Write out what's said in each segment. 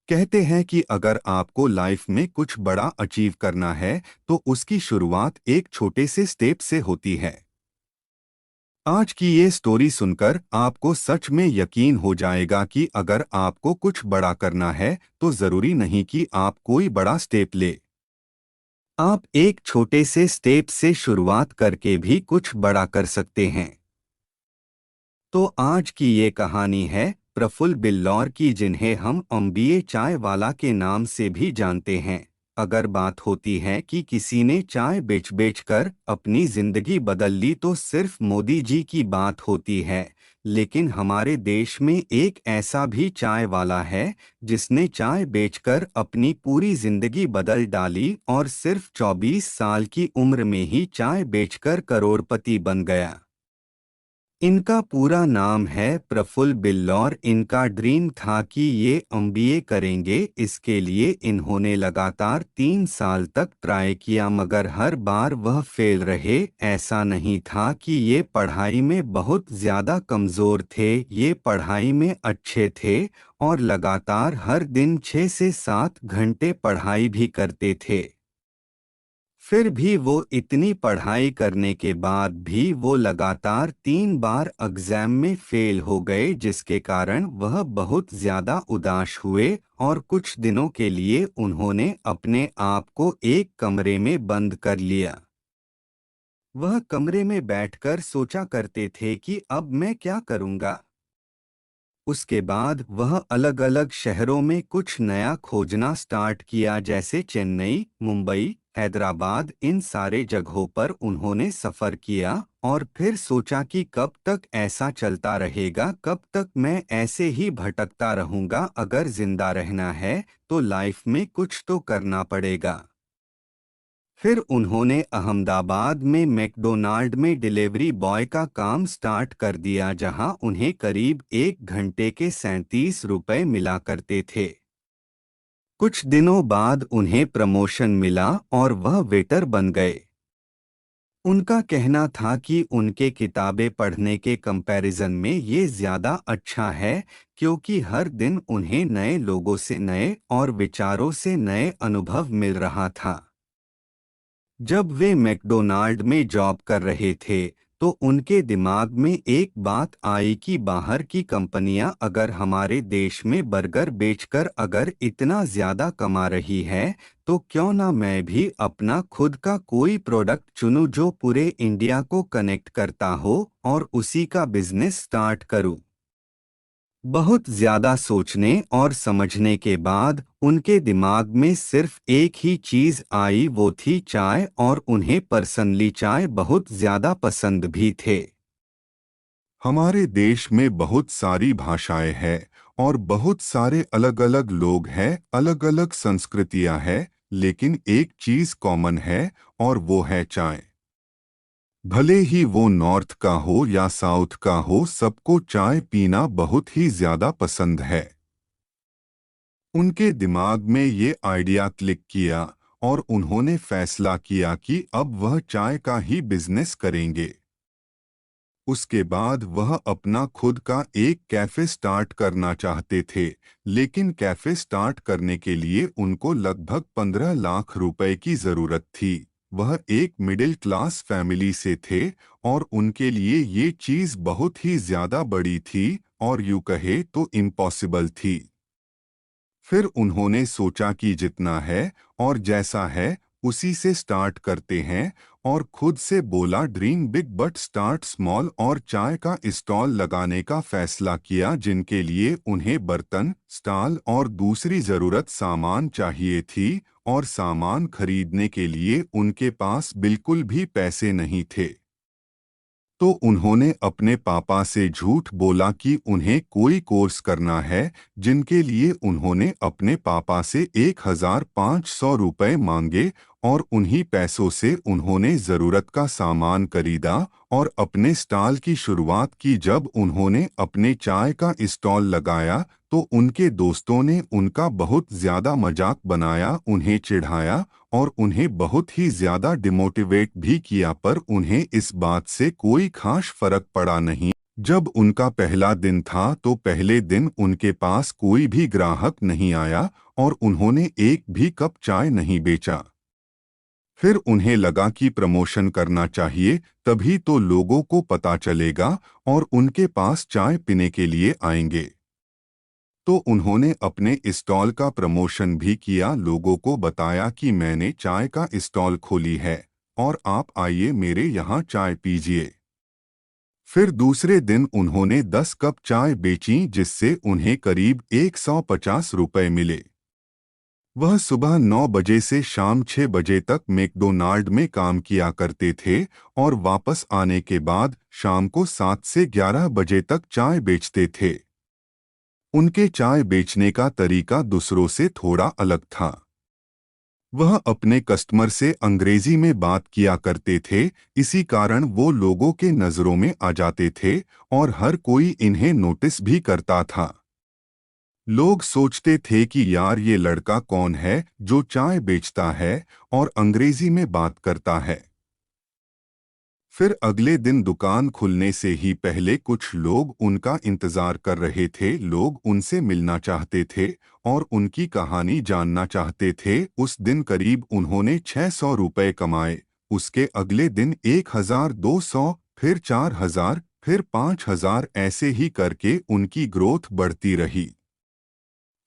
कहते हैं कि अगर आपको लाइफ में कुछ बड़ा अचीव करना है तो उसकी शुरुआत एक छोटे से स्टेप से होती है। आज की ये स्टोरी सुनकर आपको सच में यकीन हो जाएगा कि अगर आपको कुछ बड़ा करना है तो जरूरी नहीं कि आप कोई बड़ा स्टेप ले। आप एक छोटे से स्टेप से शुरुआत करके भी कुछ बड़ा कर सकते हैं। तो आज की ये कहानी है प्रफुल्ल बिल्लौर की, जिन्हें हम अम्बिए चाय वाला के नाम से भी जानते हैं। अगर बात होती है कि किसी ने चाय बेच बेच कर अपनी जिंदगी बदल ली तो सिर्फ मोदी जी की बात होती है। लेकिन हमारे देश में एक ऐसा भी चाय वाला है जिसने चाय बेचकर अपनी पूरी जिंदगी बदल डाली और सिर्फ 24 साल की उम्र में ही चाय बेचकर करोड़पति बन गया। इनका पूरा नाम है प्रफुल्ल बिल्लौर। इनका ड्रीम था कि ये एमबीए करेंगे। इसके लिए इन्होंने लगातार 3 साल तक ट्राई किया, मगर हर बार वह फेल रहे। ऐसा नहीं था कि ये पढ़ाई में बहुत ज़्यादा कमज़ोर थे, ये पढ़ाई में अच्छे थे और लगातार हर दिन 6 से 7 घंटे पढ़ाई भी करते थे। फिर भी वो इतनी पढ़ाई करने के बाद भी वो लगातार 3 बार एग्जाम में फेल हो गए, जिसके कारण वह बहुत ज़्यादा उदास हुए और कुछ दिनों के लिए उन्होंने अपने आप को एक कमरे में बंद कर लिया। वह कमरे में बैठकर सोचा करते थे कि अब मैं क्या करूँगा। उसके बाद वह अलग अलग शहरों में कुछ नया खोजना स्टार्ट किया, जैसे चेन्नई, मुंबई, हैदराबाद। इन सारे जगहों पर उन्होंने सफ़र किया और फिर सोचा कि कब तक ऐसा चलता रहेगा, कब तक मैं ऐसे ही भटकता रहूंगा। अगर जिंदा रहना है तो लाइफ में कुछ तो करना पड़ेगा। फिर उन्होंने अहमदाबाद में मैकडोनाल्ड में डिलीवरी बॉय का काम स्टार्ट कर दिया, जहां उन्हें करीब 1 घंटे के 37 रुपए मिला करते थे। कुछ दिनों बाद उन्हें प्रमोशन मिला और वह वेटर बन गए। उनका कहना था कि उनके किताबें पढ़ने के कंपैरिजन में ये ज़्यादा अच्छा है, क्योंकि हर दिन उन्हें नए लोगों से नए और विचारों से नए अनुभव मिल रहा था। जब वे मैकडोनाल्ड में जॉब कर रहे थे तो उनके दिमाग में एक बात आई कि बाहर की कंपनियां अगर हमारे देश में बर्गर बेचकर अगर इतना ज़्यादा कमा रही है तो क्यों ना मैं भी अपना खुद का कोई प्रोडक्ट चुनूं जो पूरे इंडिया को कनेक्ट करता हो और उसी का बिजनेस स्टार्ट करूं। बहुत ज्यादा सोचने और समझने के बाद उनके दिमाग में सिर्फ एक ही चीज आई, वो थी चाय, और उन्हें पर्सनली चाय बहुत ज्यादा पसंद भी थे। हमारे देश में बहुत सारी भाषाएं हैं और बहुत सारे अलग अलग लोग हैं, अलग अलग संस्कृतियां हैं, लेकिन एक चीज कॉमन है और वो है चाय। भले ही वो नॉर्थ का हो या साउथ का हो, सबको चाय पीना बहुत ही ज्यादा पसंद है। उनके दिमाग में ये आइडिया क्लिक किया और उन्होंने फैसला किया कि अब वह चाय का ही बिजनेस करेंगे। उसके बाद वह अपना खुद का एक कैफे स्टार्ट करना चाहते थे, लेकिन कैफे स्टार्ट करने के लिए उनको लगभग 15 लाख रुपए की जरूरत थी। वह एक मिडिल क्लास फैमिली से थे और उनके लिए ये चीज़ बहुत ही ज़्यादा बड़ी थी और यूँ कहे तो इम्पॉसिबल थी। फिर उन्होंने सोचा कि जितना है और जैसा है उसी से स्टार्ट करते हैं, और खुद से बोला dream big but start small, और चाय का स्टॉल लगाने का फैसला किया, जिनके लिए उन्हें बर्तन, स्टॉल और दूसरी ज़रूरत सामान चाहिए थी, और सामान खरीदने के लिए उनके पास बिल्कुल भी पैसे नहीं थे। तो उन्होंने अपने पापा से झूठ बोला कि उन्हें कोई कोर्स करना है, जिनके लिए उन्होंने अपने पापा से 1500 रुपये मांगे, और उन्हीं पैसों से उन्होंने ज़रूरत का सामान खरीदा और अपने स्टॉल की शुरुआत की। जब उन्होंने अपने चाय का स्टॉल लगाया तो उनके दोस्तों ने उनका बहुत ज़्यादा मजाक बनाया, उन्हें चिढ़ाया और उन्हें बहुत ही ज़्यादा डिमोटिवेट भी किया, पर उन्हें इस बात से कोई खास फर्क पड़ा नहीं। जब उनका पहला दिन था तो पहले दिन उनके पास कोई भी ग्राहक नहीं आया और उन्होंने एक भी कप चाय नहीं बेचा। फिर उन्हें लगा कि प्रमोशन करना चाहिए, तभी तो लोगों को पता चलेगा और उनके पास चाय पीने के लिए आएंगे। तो उन्होंने अपने स्टॉल का प्रमोशन भी किया, लोगों को बताया कि मैंने चाय का स्टॉल खोली है और आप आइए मेरे यहाँ चाय पीजिए। फिर दूसरे दिन उन्होंने 10 कप चाय बेची जिससे उन्हें करीब 150 रुपए मिले। वह सुबह 9 बजे से शाम 6 बजे तक मैकडोनाल्ड में काम किया करते थे और वापस आने के बाद शाम को 7 से 11 बजे तक चाय बेचते थे। उनके चाय बेचने का तरीका दूसरों से थोड़ा अलग था। वह अपने कस्टमर से अंग्रेजी में बात किया करते थे, इसी कारण वो लोगों के नज़रों में आ जाते थे और हर कोई इन्हें नोटिस भी करता था। लोग सोचते थे कि यार ये लड़का कौन है जो चाय बेचता है और अंग्रेजी में बात करता है। फिर अगले दिन दुकान खुलने से ही पहले कुछ लोग उनका इंतजार कर रहे थे, लोग उनसे मिलना चाहते थे और उनकी कहानी जानना चाहते थे। उस दिन करीब उन्होंने 600 रुपए कमाए। उसके अगले दिन 1200, फिर 4000, फिर 5000, ऐसे ही करके उनकी ग्रोथ बढ़ती रही।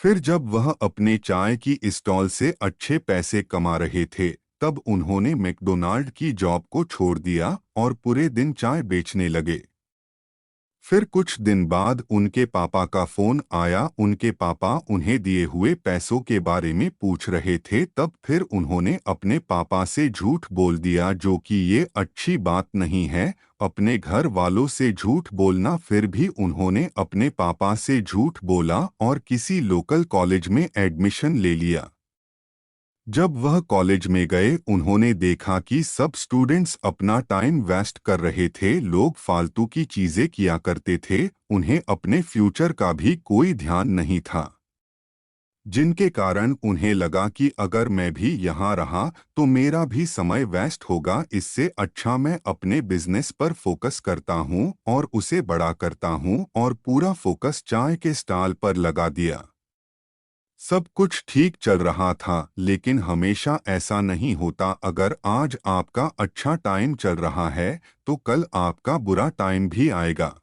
फिर जब वह अपने चाय की स्टॉल से अच्छे पैसे कमा रहे थे, तब उन्होंने मैकडोनाल्ड की जॉब को छोड़ दिया और पूरे दिन चाय बेचने लगे। फिर कुछ दिन बाद उनके पापा का फोन आया, उनके पापा उन्हें दिए हुए पैसों के बारे में पूछ रहे थे। तब फिर उन्होंने अपने पापा से झूठ बोल दिया, जो कि ये अच्छी बात नहीं है अपने घर वालों से झूठ बोलना। फिर भी उन्होंने अपने पापा से झूठ बोला और किसी लोकल कॉलेज में एडमिशन ले लिया। जब वह कॉलेज में गए उन्होंने देखा कि सब स्टूडेंट्स अपना टाइम वेस्ट कर रहे थे, लोग फालतू की चीजें किया करते थे, उन्हें अपने फ्यूचर का भी कोई ध्यान नहीं था। जिनके कारण उन्हें लगा कि अगर मैं भी यहाँ रहा तो मेरा भी समय वेस्ट होगा, इससे अच्छा मैं अपने बिजनेस पर फोकस करता हूँ और उसे बड़ा करता हूँ और पूरा फोकस चाय के स्टॉल पर लगा दिया। सब कुछ ठीक चल रहा था, लेकिन हमेशा ऐसा नहीं होता। अगर आज आपका अच्छा टाइम चल रहा है तो कल आपका बुरा टाइम भी आएगा।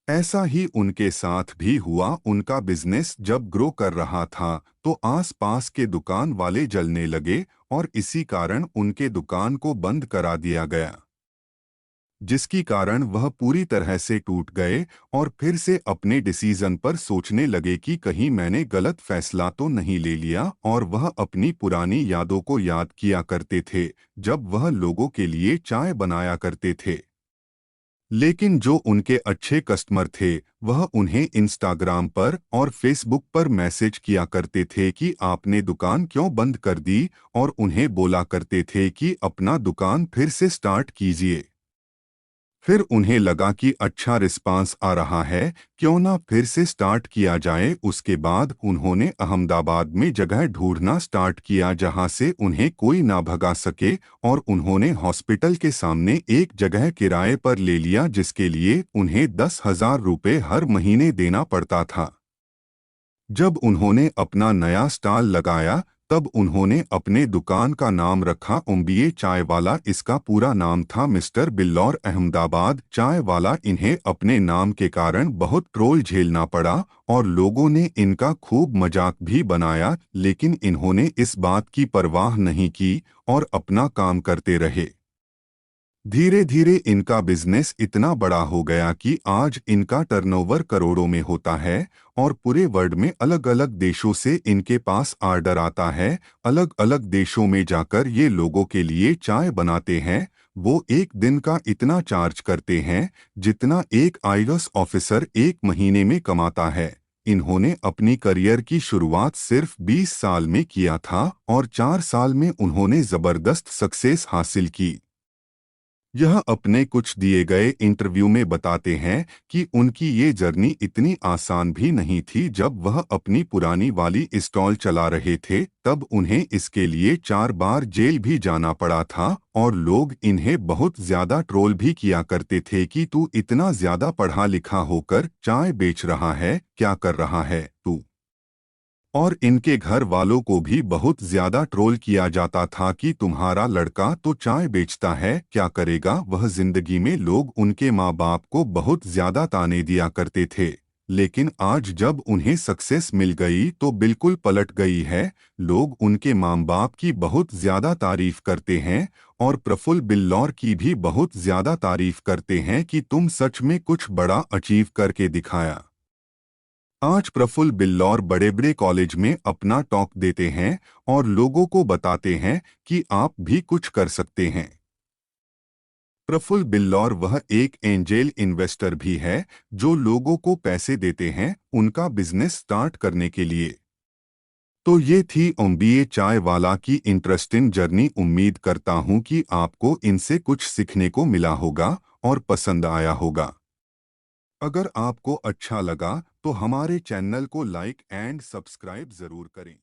ऐसा ही उनके साथ भी हुआ। उनका बिजनेस जब ग्रो कर रहा था तो आस-पास के दुकान वाले जलने लगे और इसी कारण उनके दुकान को बंद करा दिया गया, जिसकी कारण वह पूरी तरह से टूट गए और फिर से अपने डिसीजन पर सोचने लगे कि कहीं मैंने गलत फैसला तो नहीं ले लिया। और वह अपनी पुरानी यादों को याद किया करते थे जब वह लोगों के लिए चाय बनाया करते थे। लेकिन जो उनके अच्छे कस्टमर थे वह उन्हें इंस्टाग्राम पर और फेसबुक पर मैसेज किया करते थे कि आपने दुकान क्यों बंद कर दी, और उन्हें बोला करते थे कि अपना दुकान फिर से स्टार्ट कीजिए। फिर उन्हें लगा कि अच्छा रिस्पांस आ रहा है, क्यों ना फिर से स्टार्ट किया जाए। उसके बाद उन्होंने अहमदाबाद में जगह ढूंढना स्टार्ट किया जहां से उन्हें कोई ना भगा सके, और उन्होंने हॉस्पिटल के सामने एक जगह किराए पर ले लिया जिसके लिए उन्हें 10,000 रुपये हर महीने देना पड़ता था। जब उन्होंने अपना नया स्टॉल लगाया तब उन्होंने अपने दुकान का नाम रखा उम्बिये चाय वाला। इसका पूरा नाम था मिस्टर बिल्लौर अहमदाबाद चाय वाला। इन्हें अपने नाम के कारण बहुत ट्रोल झेलना पड़ा और लोगों ने इनका खूब मजाक भी बनाया, लेकिन इन्होंने इस बात की परवाह नहीं की और अपना काम करते रहे। धीरे धीरे इनका बिजनेस इतना बड़ा हो गया कि आज इनका टर्नओवर करोड़ों में होता है और पूरे वर्ल्ड में अलग अलग देशों से इनके पास ऑर्डर आता है। अलग अलग देशों में जाकर ये लोगों के लिए चाय बनाते हैं। वो एक दिन का इतना चार्ज करते हैं जितना एक आईएएस ऑफिसर एक महीने में कमाता है। इन्होंने अपनी करियर की शुरुआत सिर्फ 20 साल में किया था और 4 साल में उन्होंने जबरदस्त सक्सेस हासिल की। यह अपने कुछ दिए गए इंटरव्यू में बताते हैं कि उनकी ये जर्नी इतनी आसान भी नहीं थी। जब वह अपनी पुरानी वाली स्टॉल चला रहे थे तब उन्हें इसके लिए 4 बार जेल भी जाना पड़ा था और लोग इन्हें बहुत ज्यादा ट्रोल भी किया करते थे कि तू इतना ज्यादा पढ़ा लिखा होकर चाय बेच रहा है, क्या कर रहा है तू। और इनके घर वालों को भी बहुत ज्यादा ट्रोल किया जाता था कि तुम्हारा लड़का तो चाय बेचता है, क्या करेगा वह जिंदगी में। लोग उनके माँ बाप को बहुत ज्यादा ताने दिया करते थे, लेकिन आज जब उन्हें सक्सेस मिल गई तो बिल्कुल पलट गई है। लोग उनके माँ बाप की बहुत ज्यादा तारीफ करते हैं और प्रफुल्ल बिल्लौर की भी बहुत ज्यादा तारीफ करते हैं कि तुम सच में कुछ बड़ा अचीव करके दिखाया। आज प्रफुल्ल बिल्लौर बड़े बड़े कॉलेज में अपना टॉक देते हैं और लोगों को बताते हैं कि आप भी कुछ कर सकते हैं। प्रफुल्ल बिल्लौर वह एक एंजेल इन्वेस्टर भी है जो लोगों को पैसे देते हैं उनका बिजनेस स्टार्ट करने के लिए। तो ये थी एमबीए चाय वाला की इंटरेस्टिंग जर्नी। उम्मीद करता हूँ कि आपको इनसे कुछ सीखने को मिला होगा और पसंद आया होगा। अगर आपको अच्छा लगा तो हमारे चैनल को लाइक एंड सब्सक्राइब जरूर करें।